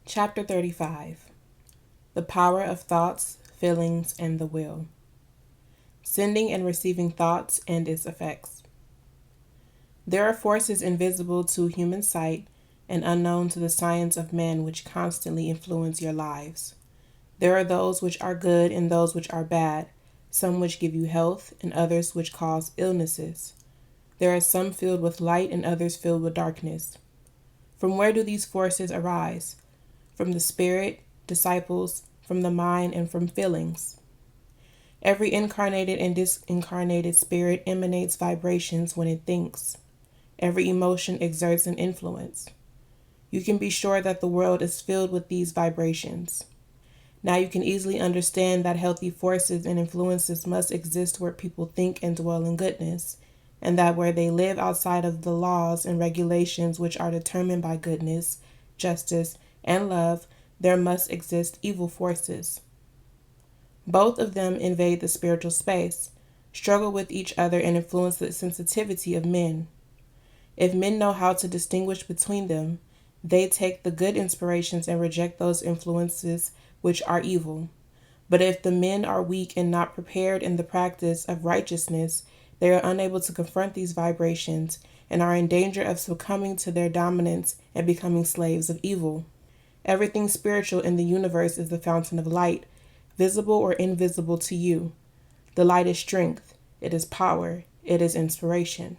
Chapter 35. The Power of Thoughts, Feelings, and the Will. Sending and receiving thoughts and its effects. There are forces invisible to human sight and unknown to the science of men which constantly influence your lives. There are those which are good and those which are bad, some which give you health and others which cause illnesses. There are some filled with light and others filled with darkness. From where do these forces arise? From the spirit, disciples, from the mind, and from feelings. Every incarnated and disincarnated spirit emanates vibrations when it thinks. Every emotion exerts an influence. You can be sure that the world is filled with these vibrations. Now you can easily understand that healthy forces and influences must exist where people think and dwell in goodness, and that where they live outside of the laws and regulations which are determined by goodness, justice, and love, there must exist evil forces. Both of them invade the spiritual space, struggle with each other, and influence the sensitivity of men. If men know how to distinguish between them, they take the good inspirations and reject those influences which are evil. But if the men are weak and not prepared in the practice of righteousness, they are unable to confront these vibrations and are in danger of succumbing to their dominance and becoming slaves of evil. Everything spiritual in the universe is the fountain of light, visible or invisible to you. The light is strength, it is power, it is inspiration.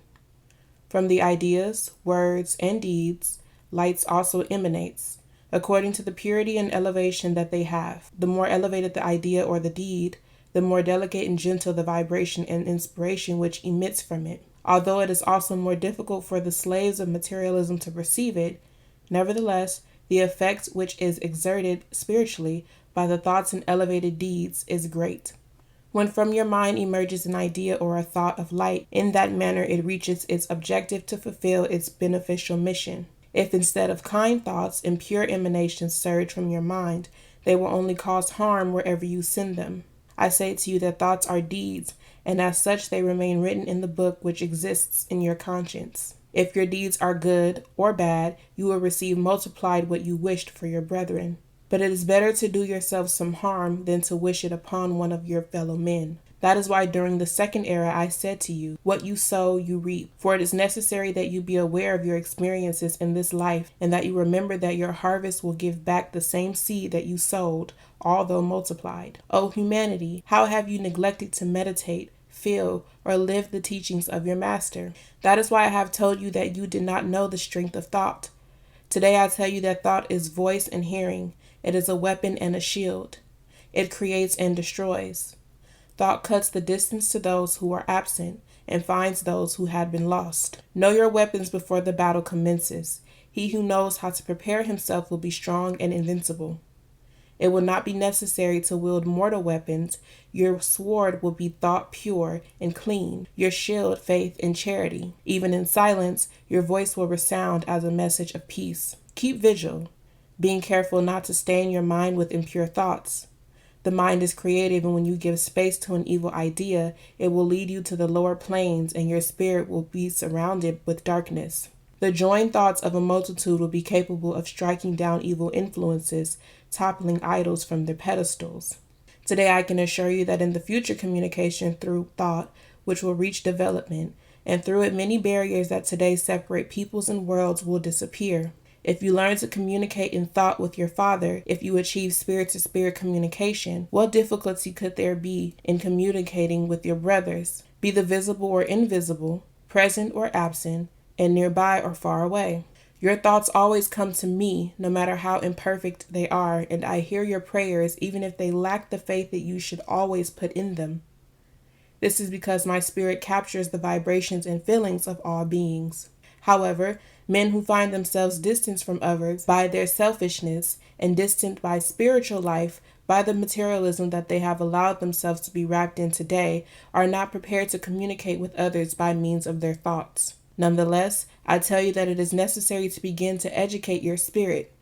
From the ideas, words, and deeds, lights also emanates, according to the purity and elevation that they have. The more elevated the idea or the deed, the more delicate and gentle the vibration and inspiration which emits from it. Although it is also more difficult for the slaves of materialism to perceive it, nevertheless, the effect which is exerted spiritually by the thoughts and elevated deeds is great. When from your mind emerges an idea or a thought of light, in that manner it reaches its objective to fulfill its beneficial mission. If instead of kind thoughts and pure emanations surge from your mind, they will only cause harm wherever you send them. I say to you that thoughts are deeds, and as such they remain written in the book which exists in your conscience. If your deeds are good or bad, you will receive multiplied what you wished for your brethren. But it is better to do yourself some harm than to wish it upon one of your fellow men. That is why during the second era I said to you, what you sow, you reap. For it is necessary that you be aware of your experiences in this life, and that you remember that your harvest will give back the same seed that you sowed, although multiplied. O humanity, how have you neglected to meditate, feel, or live the teachings of your master? That is why I have told you that you did not know the strength of thought. Today I tell you that thought is voice and hearing. It is a weapon and a shield. It creates and destroys. Thought cuts the distance to those who are absent and finds those who had been lost. Know your weapons before the battle commences. He who knows how to prepare himself will be strong and invincible. It will not be necessary to wield mortal weapons. Your sword will be thought pure and clean, your shield faith and charity. Even in silence, your voice will resound as a message of peace. Keep vigil, being careful not to stain your mind with impure thoughts. The mind is creative, and when you give space to an evil idea, it will lead you to the lower planes, and your spirit will be surrounded with darkness. The joined thoughts of a multitude will be capable of striking down evil influences, toppling idols from their pedestals. Today I can assure you that in the future communication through thought, which will reach development, and through it many barriers that today separate peoples and worlds will disappear. If you learn to communicate in thought with your Father, if you achieve spirit-to-spirit communication, what difficulty could there be in communicating with your brothers, be they visible or invisible, present or absent, and nearby or far away? Your thoughts always come to me, no matter how imperfect they are, and I hear your prayers even if they lack the faith that you should always put in them. This is because my spirit captures the vibrations and feelings of all beings. However, men who find themselves distant from others by their selfishness and distant by spiritual life by the materialism that they have allowed themselves to be wrapped in today are not prepared to communicate with others by means of their thoughts. Nonetheless, I tell you that it is necessary to begin to educate your spirit.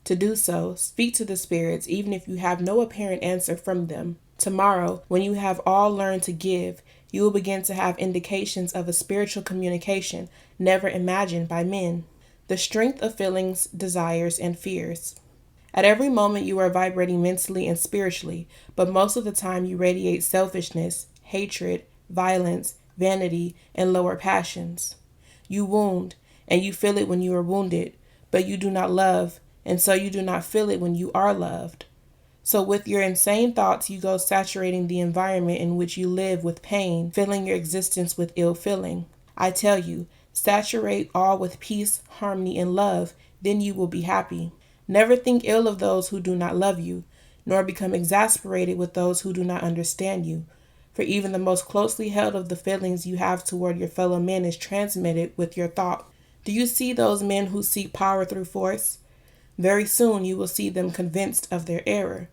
To do so, speak to the spirits even if you have no apparent answer from them. Tomorrow, when you have all learned to give, you will begin to have indications of a spiritual communication never imagined by men. The strength of feelings, desires, and fears. At every moment, you are vibrating mentally and spiritually, but most of the time, you radiate selfishness, hatred, violence, vanity, and lower passions. You wound, and you feel it when you are wounded, but you do not love, and so you do not feel it when you are loved. So, with your insane thoughts, you go saturating the environment in which you live with pain, filling your existence with ill feeling. I tell you, saturate all with peace, harmony, and love, then you will be happy. Never think ill of those who do not love you, nor become exasperated with those who do not understand you. For even the most closely held of the feelings you have toward your fellow men is transmitted with your thought. Do you see those men who seek power through force? Very soon you will see them convinced of their error.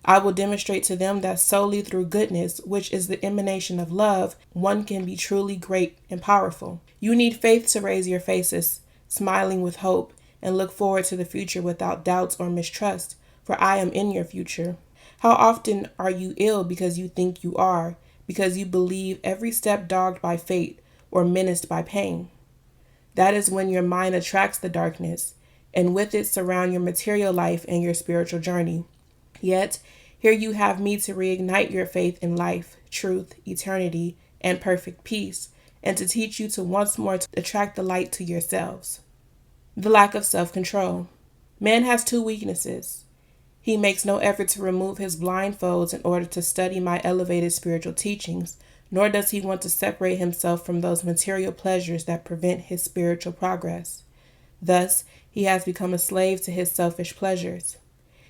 I will demonstrate to them that solely through goodness, which is the emanation of love, one can be truly great and powerful. You need faith to raise your faces, smiling with hope, and look forward to the future without doubts or mistrust, for I am in your future. How often are you ill because you think you are, because you believe every step dogged by fate or menaced by pain? That is when your mind attracts the darkness, and with it surround your material life and your spiritual journey. Yet, here you have me to reignite your faith in life, truth, eternity, and perfect peace, and to teach you to once more to attract the light to yourselves. The lack of self-control. Man has two weaknesses. He makes no effort to remove his blindfolds in order to study my elevated spiritual teachings, nor does he want to separate himself from those material pleasures that prevent his spiritual progress. Thus, he has become a slave to his selfish pleasures.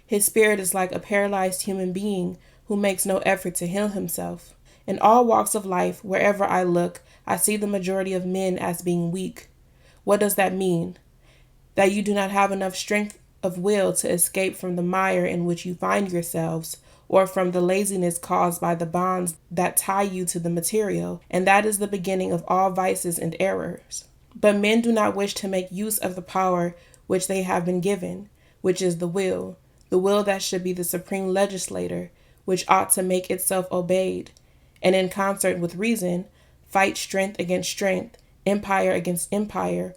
His spirit is like a paralyzed human being who makes no effort to heal himself. In all walks of life, wherever I look, I see the majority of men as being weak. What does that mean? That you do not have enough strength of will to escape from the mire in which you find yourselves, or from the laziness caused by the bonds that tie you to the material, and that is the beginning of all vices and errors. But men do not wish to make use of the power which they have been given, which is the will that should be the supreme legislator, which ought to make itself obeyed, and in concert with reason, fight strength against strength, empire against empire,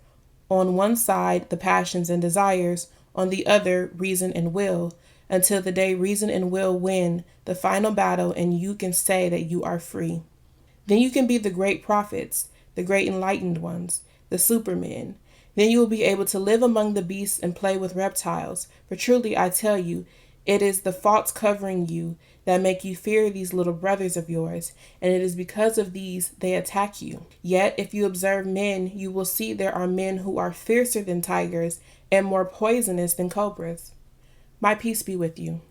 on one side the passions and desires, on the other reason and will, until the day reason and will win the final battle and you can say that you are free. Then you can be the great prophets, the great enlightened ones, the supermen. Then you will be able to live among the beasts and play with reptiles. For truly I tell you, it is the faults covering you that make you fear these little brothers of yours, and it is because of these they attack you. Yet if you observe men, you will see there are men who are fiercer than tigers and more poisonous than cobras. My peace be with you.